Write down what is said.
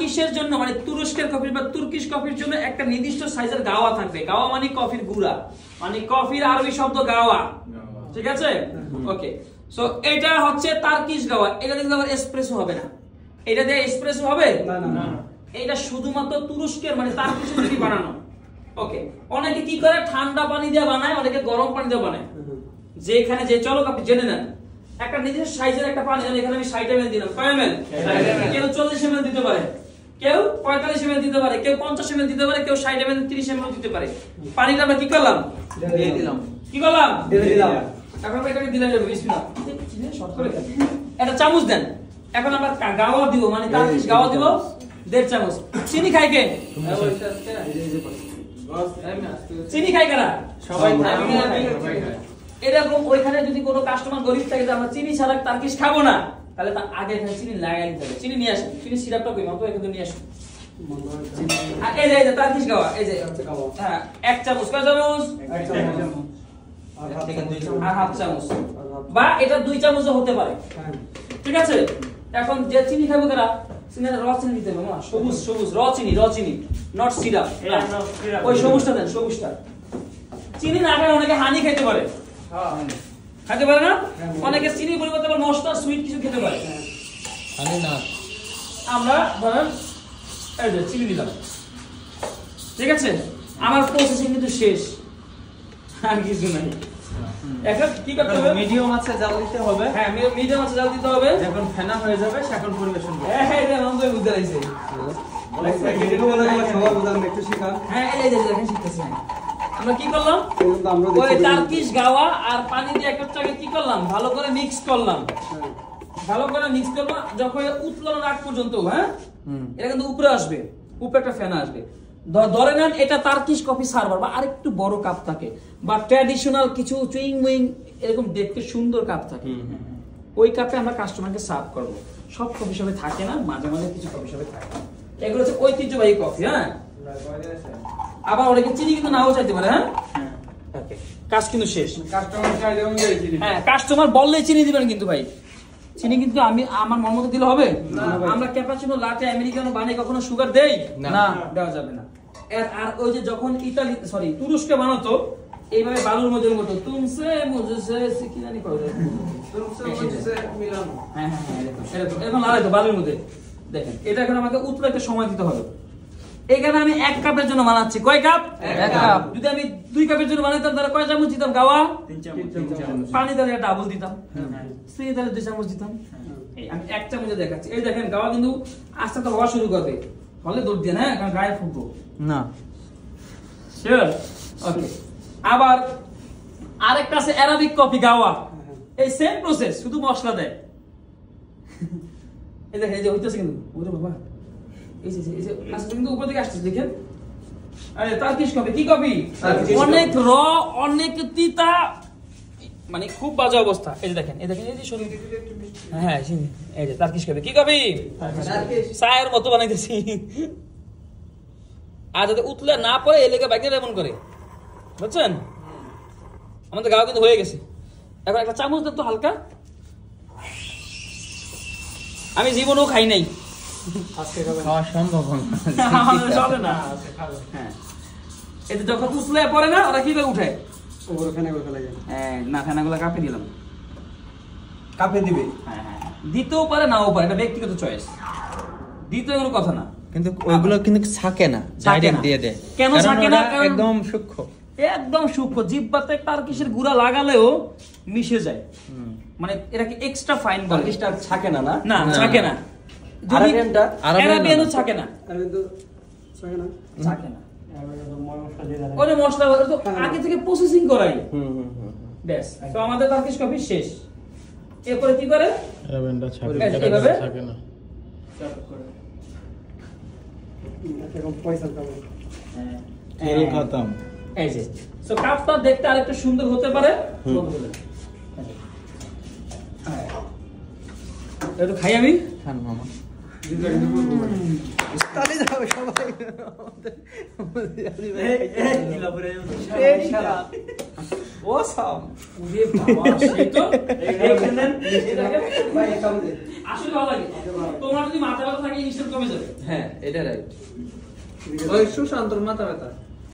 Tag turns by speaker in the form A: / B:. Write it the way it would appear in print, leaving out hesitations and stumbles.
A: টার্কিশের জন্য মানে তুরস্কের কফি বা তুর্কিশ কফির জন্য একটা নির্দিষ্ট সাইজের গাওয়া থাকবে। গাওয়া মানে কফির গুঁড়া, মানে কফির আরবি শব্দ গাওয়া, ঠিক আছে? ওকে, সো এটা হচ্ছে টার্কিশ গাওয়া। এটা কিন্তু আবার এসপ্রেসো হবে না, এটা দিয়ে এসপ্রেসো হবে না, না, এটা শুধুমাত্র তুরস্কের মানে টার্কিশের জন্য বানানো। ওকে, অনেকে কি করে ঠান্ডা পানি দিয়ে বানায়, অনেকে গরম পানি দিয়ে বানায়। যেখানে যে চলো আপনি জেনে নেন, একটা নিজস্ব সাইজের একটা পানি, এখানে আমি 60 ml দিলাম, কয় ml? কেউ 40 ml দিতে পারে, কেউ 45 ml দিতে পারে, কেউ 50 ml দিতে পারে, কেউ 60 ml 30 ml দিতে পারে। পানিটা আমরা কি করলাম? দিয়ে দিলাম। কি করলাম? দিয়ে দিলাম। এখন আমরা এটাকে দিলাম যাবে বিসমিল্লাহ। শর্ট করে এটা চামচ দেন। এখন আমরা গাওয়া দিব, মানে টার্কিশ গাওয়া দিব 1.5 চামচ। চিনি খায় কে? চিনি খায় কারা? সবাই খায়। এরকম ওইখানে যদি কোনো কাস্টমার গরিব থাকে যে আমরা চিনি ছাড়া টার্কিশ খাবো না, তাহলে তার আগে এখানে চিনি লাগাই দিতে হবে। চিনি নিয়ে আসেন, চিনি সিরাপটা কই মাত্র এখানে নিয়ে আসেন। এই যে টার্কিশ গাওয়া, এই যে হ্যাঁ 1 চামচ, কয় চামচ? 1 চামচ আর হাফ চামচ, বা এটা 2 চামচও হতে পারে, ঠিক আছে? এখন যে চিনি খাবো কারা? চিনি র চিনি দিতে হবে, না সবুজ সবুজ র চিনি, নট সিরাপ। ওই সবুজটা দেন, সবুজটা। চিনি না খেলে অনেকে হানি খেতে পারে, খেতে পারে না? অনেকে চিনি পরিবর্তে আবার মশলা সুইট কিছু খেতে পারে, হানি না। আমরা ধরেন এই যে চিনি দিলাম, ঠিক আছে? আমার প্রসেসিং কিন্তু শেষ, আর কিছু নাই। এখন কি করতে হবে? মিডিয়াম আছে জাল দিতে হবে। হ্যাঁ, মিডিয়াম আছে জাল দিতে হবে। যখন ফেনা হয়ে যাবে তখন পরিবেশন করব। হ্যাঁ, এটা মন্দ বুঝতে পারছি। হ্যাঁ, এই যে দেখেন শিখতেছি। আমরা কি করলাম? ওই টার্কিশ গাওয়া আর পানি দিয়ে একটাকে কি করলাম? ভালো করে মিক্স করলাম, ভালো করে মিক্স করব যখন উতলানোর আগ পর্যন্ত। হ্যাঁ, এটা কিন্তু উপরে আসবে, উপরে একটা ফেনা আসবে। ধরে নেন এটা টার্কিশ কফি সার্ভার বা আরেকটু বড় কাপ থাকে, বা ট্র্যাডিশনাল কিছু চুইং মুইং এরকম দেখতে সুন্দর কাপ থাকে, ওই কাপে আমরা কাস্টমারকে সার্ভ করব। সব কফি শপে থাকে না, মাঝে মাঝে কিছু কফি শপে থাকে। এগুলো হচ্ছে ঐতিহ্যবাহী কফি। হ্যাঁ, আবার অনেকে চিনি কিন্তু নাও চাইতে পারে। হ্যাঁ, ওকে, কাজ কিন্তু শেষ। কাস্টমার চাইলে অনুযায়ী চিনি, হ্যাঁ কাস্টমার বললেই চিনি দিবেন কিন্তু ভাই। চিনি কিন্তু আমি আমার মন মতো দিলে হবে? আমরা ক্যাপাচিনো, লাটে, আমেরিকানো বানাই কখনো সুগার দেই না, দেওয়া যাবে না। আর ওই যে যখন তুরস্কে বানাতো এইভাবে বালুর মধ্যে মতো তুমসে মুঝসে কি জানি করে তুমসে মুঝসে মিলানো। হ্যাঁ হ্যাঁ এরকম এরকম লাগাইতো বালুর মধ্যে। দেখেন এটা এখন আমাকে উতলা একটা সময় দিতে হবে। এখানে আমি 1 কাপের জন্য বানাচ্ছি, কয় কাপ? 1 কাপ। যদি আমি 2 কাপের জন্য বানাইতাম তাহলে কয় চামচ দিতাম? গাওয়া 3 চামচ। পানি তাহলে ডাবল দিতাম, চিনি তাহলে 2 চামচ দিতাম। আমি 1 চামচে দেখাচ্ছি। এই দেখেন গাওয়া কিন্তু আস্তে আস্তে হওয়া শুরু করবে, হলে দৌড় দিয়ে না, কারণ গায়ে ফুটবো না। শিওর? ওকে। আবার আরেকটা আছে অ্যারাবিক কফি গাওয়া, এই সেম প্রসেস, শুধু মশলা দেয়। এই দেখেন এই যে হইতেছে কিন্তু, ওরে বাবা এই যে আস্তে কিন্তু উপর দিকে আসছে, দেখেন। আরে টার্কিশ কফি, কি কফি? অনেক র, অনেক তিতা, মানে খুব বাজে অবস্থা। এই যে দেখেন, এই দেখেন, এই যে শুনুন, হ্যাঁ এই যে টার্কিশ কফি। কি কফি? চায়ের মতো বানাইতেছি। আর যাতে উতলে না পড়ে এলাকা বাইকে এমন করে, বুঝছেন? আমাদের গাও কিন্তু হয়ে গেছে। এখন একটা চামচ দেন তো হালকা। আমি জীবনেও খাই নাই, খাওয়া সম্ভব না। হ্যাঁ, এতে যখন উতলে পড়ে না, ওরা কিভাবে উঠে? না, ফেনাগুলো কাপে দিলাম, কাপে দিবে। হ্যাঁ হ্যাঁ, দিতেও পারে নাও পারে, এটা ব্যক্তিগত চয়েস। দিতে কোনো কথা না, কিন্তু ওইগুলো কিন্তু থাকে না, ডাইরেক্ট দিয়ে দেয়। কেন থাকে না? একদম সূক্ষ্ম, একদম সূক্ষ্ম। জিহ্বাতে টার্কিশের গুঁড়া লাগালেও মিশে যায়, মানে এটা কি এক্সট্রা ফাইন বলে। টার্কিশটা থাকে না, না থাকে না। আরাবিয়ানও থাকে না, থাকে না। ওই মশলা তো আগে থেকে প্রসেসিং করাই, ব্যাস। তো আমাদের টার্কিশ কফি শেষ। এরপরে কি করে? আরাবিয়ানটা থাকে না, এই যে সো কাপটা দেখতে আরেকটু সুন্দর হতে পারে। একটু খাই আমি, খান মামা।
B: অসাম
A: ওরে বাবা সেই তো
B: এইখানে ভাই কাম দে
A: আসলে ভালো লাগে তোমার যদি মাথা ব্যথা থাকে ইনস্ট্যান্ট কমে যাবে
C: হ্যাঁ এটা রাইট
B: ওই সুশান্তর মাথা ব্যথা